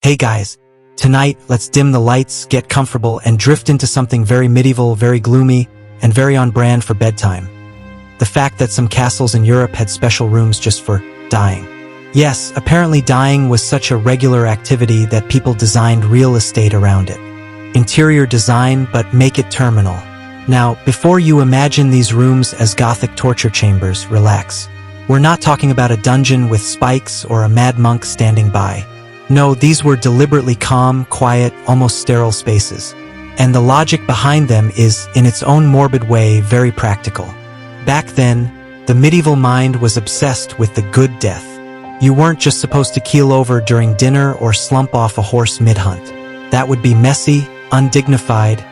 Hey guys, tonight let's dim the lights, get comfortable, and drift into something very medieval, very gloomy, and very on brand for bedtime. The fact that some castles in Europe had special rooms just for dying. Yes, apparently dying was such a regular activity that people designed real estate around it. Interior design, but make it terminal. Now, before you imagine these rooms as Gothic torture chambers, relax. We're not talking about a dungeon with spikes or a mad monk standing by. No, these were deliberately calm, quiet, almost sterile spaces. And the logic behind them is, in its own morbid way, very practical. Back then, the medieval mind was obsessed with the good death. You weren't just supposed to keel over during dinner or slump off a horse mid-hunt. That would be messy, undignified,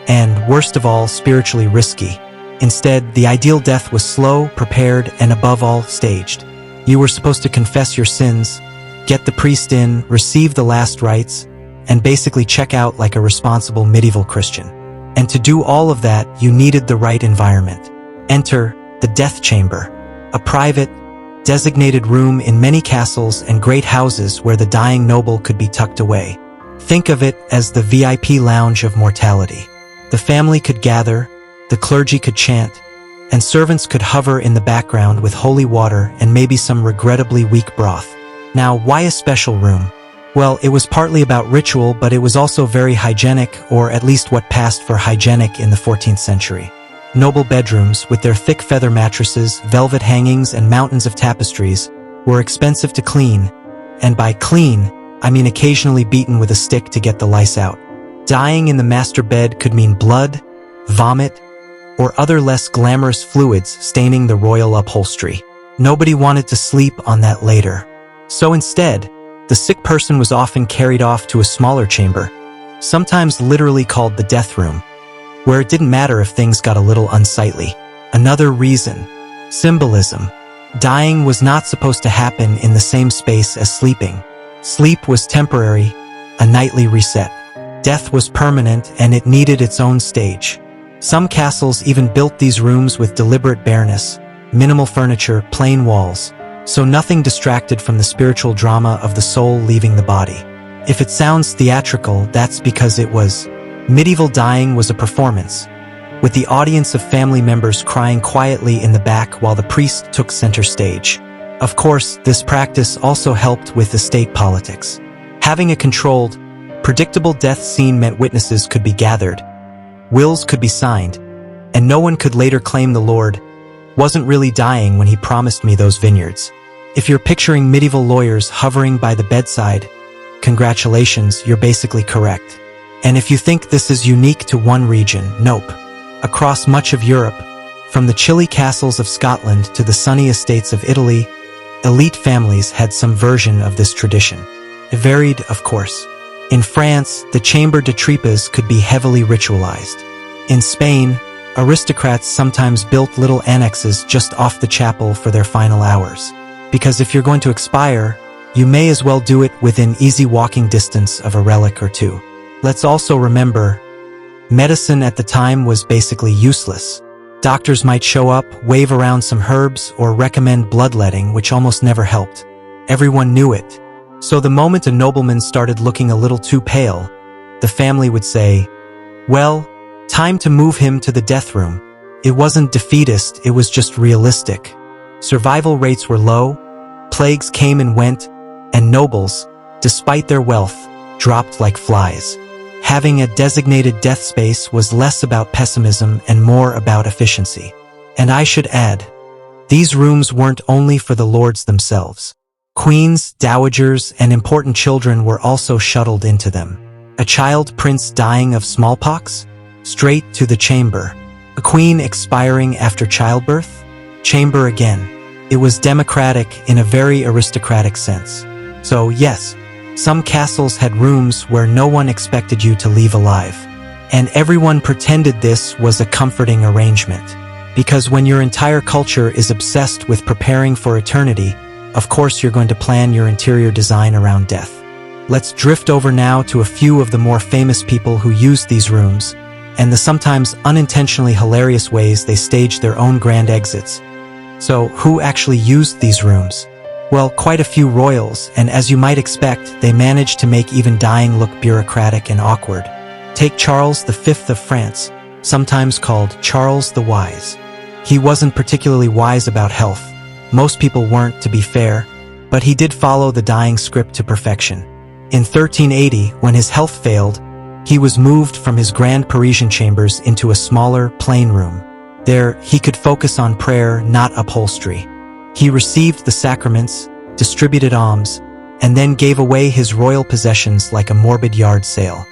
and, worst of all, spiritually risky. Instead, the ideal death was slow, prepared, and above all, staged. You were supposed to confess your sins, get the priest in, receive the last rites, and basically check out like a responsible medieval Christian. And to do all of that, you needed the right environment. Enter the death chamber, a private, designated room in many castles and great houses where the dying noble could be tucked away. Think of it as the VIP lounge of mortality. The family could gather, the clergy could chant, and servants could hover in the background with holy water and maybe some regrettably weak broth. Now, why a special room? Well, it was partly about ritual, but it was also very hygienic, or at least what passed for hygienic in the 14th century. Noble bedrooms, with their thick feather mattresses, velvet hangings, and mountains of tapestries, were expensive to clean, and by clean, I mean occasionally beaten with a stick to get the lice out. Dying in the master bed could mean blood, vomit, or other less glamorous fluids staining the royal upholstery. Nobody wanted to sleep on that later. So instead, the sick person was often carried off to a smaller chamber, sometimes literally called the death room, where it didn't matter if things got a little unsightly. Another reason, symbolism. Dying was not supposed to happen in the same space as sleeping. Sleep was temporary, a nightly reset. Death was permanent, and it needed its own stage. Some castles even built these rooms with deliberate bareness, minimal furniture, plain walls, so nothing distracted from the spiritual drama of the soul leaving the body. If it sounds theatrical, that's because it was. Medieval dying was a performance, with the audience of family members crying quietly in the back while the priest took center stage. Of course, this practice also helped with estate politics. Having a controlled, predictable death scene meant witnesses could be gathered, wills could be signed, and no one could later claim the Lord wasn't really dying when he promised me those vineyards. If you're picturing medieval lawyers hovering by the bedside, congratulations, you're basically correct. And if you think this is unique to one region, nope. Across much of Europe, from the chilly castles of Scotland to the sunny estates of Italy, elite families had some version of this tradition. It varied, of course. In France, the chamber de tripes could be heavily ritualized. In Spain, aristocrats sometimes built little annexes just off the chapel for their final hours. Because if you're going to expire, you may as well do it within easy walking distance of a relic or two. Let's also remember, medicine at the time was basically useless. Doctors might show up, wave around some herbs, or recommend bloodletting, which almost never helped. Everyone knew it. So the moment a nobleman started looking a little too pale, the family would say, well, time to move him to the death room. It wasn't defeatist, it was just realistic. Survival rates were low, plagues came and went, and nobles, despite their wealth, dropped like flies. Having a designated death space was less about pessimism and more about efficiency. And I should add, these rooms weren't only for the lords themselves. Queens, dowagers, and important children were also shuttled into them. A child prince dying of smallpox? Straight to the chamber. A queen expiring after childbirth? Chamber again. It was democratic in a very aristocratic sense. So yes, some castles had rooms where no one expected you to leave alive. And everyone pretended this was a comforting arrangement. Because when your entire culture is obsessed with preparing for eternity, of course you're going to plan your interior design around death. Let's drift over now to a few of the more famous people who used these rooms, and the sometimes unintentionally hilarious ways they staged their own grand exits. So, who actually used these rooms? Well, quite a few royals, and as you might expect, they managed to make even dying look bureaucratic and awkward. Take Charles V of France, sometimes called Charles the Wise. He wasn't particularly wise about health. Most people weren't, to be fair, but he did follow the dying script to perfection. In 1380, when his health failed, he was moved from his grand Parisian chambers into a smaller, plain room. There, he could focus on prayer, not upholstery. He received the sacraments, distributed alms, and then gave away his royal possessions like a morbid yard sale.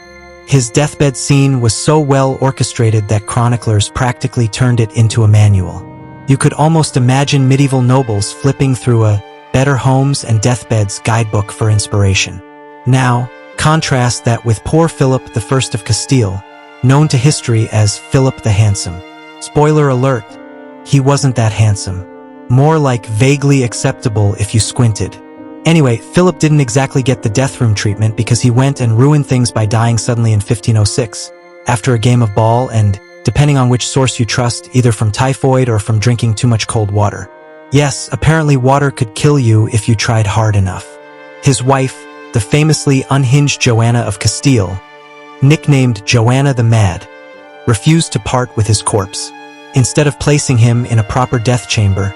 His deathbed scene was so well orchestrated that chroniclers practically turned it into a manual. You could almost imagine medieval nobles flipping through a Better Homes and Deathbeds guidebook for inspiration. Now, contrast that with poor Philip I of Castile, known to history as Philip the Handsome. Spoiler alert, he wasn't that handsome. More like vaguely acceptable if you squinted. Anyway, Philip didn't exactly get the death room treatment because he went and ruined things by dying suddenly in 1506, after a game of ball and, depending on which source you trust, either from typhoid or from drinking too much cold water. Yes, apparently water could kill you if you tried hard enough. His wife, the famously unhinged Joanna of Castile, nicknamed Joanna the Mad, refused to part with his corpse. Instead of placing him in a proper death chamber,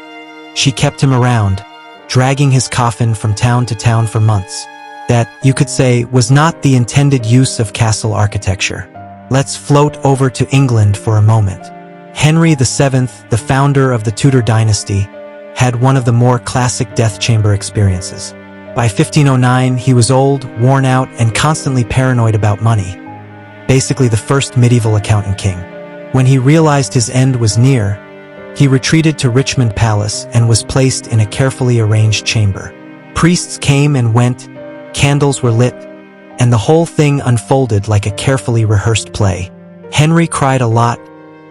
she kept him around, dragging his coffin from town to town for months. That, you could say, was not the intended use of castle architecture. Let's float over to England for a moment. Henry VII, the founder of the Tudor dynasty, had one of the more classic death chamber experiences. By 1509, he was old, worn out, and constantly paranoid about money. Basically the first medieval accountant king. When he realized his end was near, he retreated to Richmond Palace and was placed in a carefully arranged chamber. Priests came and went, candles were lit, and the whole thing unfolded like a carefully rehearsed play. Henry cried a lot,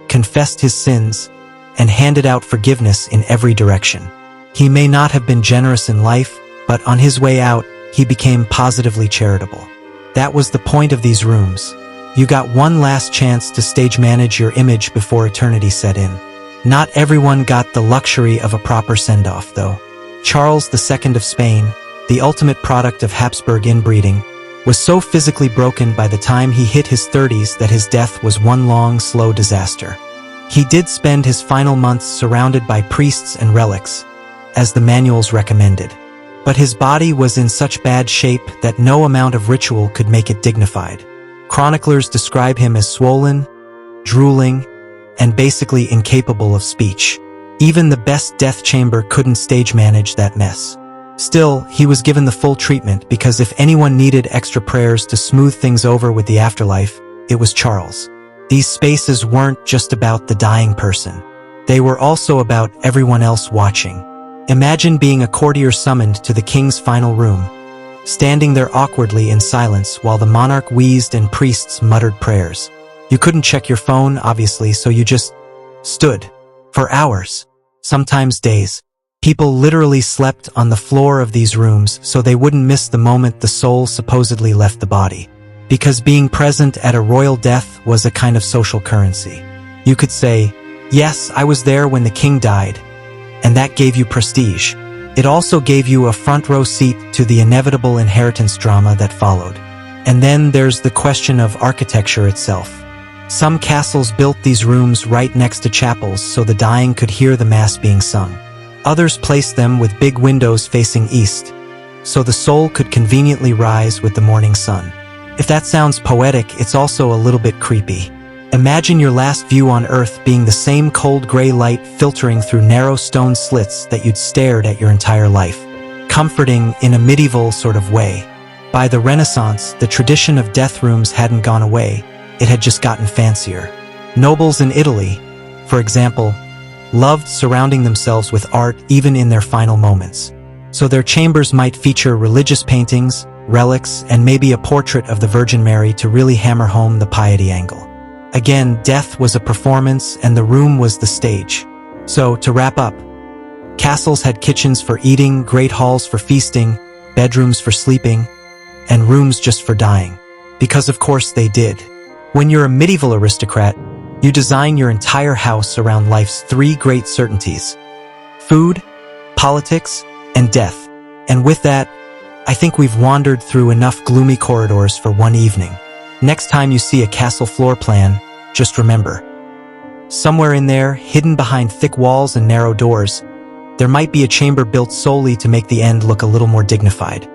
confessed his sins, and handed out forgiveness in every direction. He may not have been generous in life, but on his way out, he became positively charitable. That was the point of these rooms. You got one last chance to stage manage your image before eternity set in. Not everyone got the luxury of a proper send-off, though. Charles II of Spain, the ultimate product of Habsburg inbreeding, was so physically broken by the time he hit his 30s that his death was one long, slow disaster. He did spend his final months surrounded by priests and relics, as the manuals recommended. But his body was in such bad shape that no amount of ritual could make it dignified. Chroniclers describe him as swollen, drooling, and basically incapable of speech. Even the best death chamber couldn't stage manage that mess. Still, he was given the full treatment because if anyone needed extra prayers to smooth things over with the afterlife, it was Charles. These spaces weren't just about the dying person. They were also about everyone else watching. Imagine being a courtier summoned to the king's final room, standing there awkwardly in silence while the monarch wheezed and priests muttered prayers. You couldn't check your phone, obviously, so you just stood for hours, sometimes days. People literally slept on the floor of these rooms so they wouldn't miss the moment the soul supposedly left the body. Because being present at a royal death was a kind of social currency. You could say, yes, I was there when the king died, and that gave you prestige. It also gave you a front row seat to the inevitable inheritance drama that followed. And then there's the question of architecture itself. Some castles built these rooms right next to chapels so the dying could hear the mass being sung. Others placed them with big windows facing east, so the soul could conveniently rise with the morning sun. If that sounds poetic, it's also a little bit creepy. Imagine your last view on Earth being the same cold gray light filtering through narrow stone slits that you'd stared at your entire life. Comforting in a medieval sort of way. By the Renaissance, the tradition of death rooms hadn't gone away. It had just gotten fancier. Nobles in Italy, for example, loved surrounding themselves with art even in their final moments. So their chambers might feature religious paintings, relics, and maybe a portrait of the Virgin Mary to really hammer home the piety angle. Again, death was a performance and the room was the stage. So, to wrap up, castles had kitchens for eating, great halls for feasting, bedrooms for sleeping, and rooms just for dying. Because of course they did. When you're a medieval aristocrat, you design your entire house around life's three great certainties: food, politics, and death. And with that, I think we've wandered through enough gloomy corridors for one evening. Next time you see a castle floor plan, just remember, somewhere in there, hidden behind thick walls and narrow doors, there might be a chamber built solely to make the end look a little more dignified.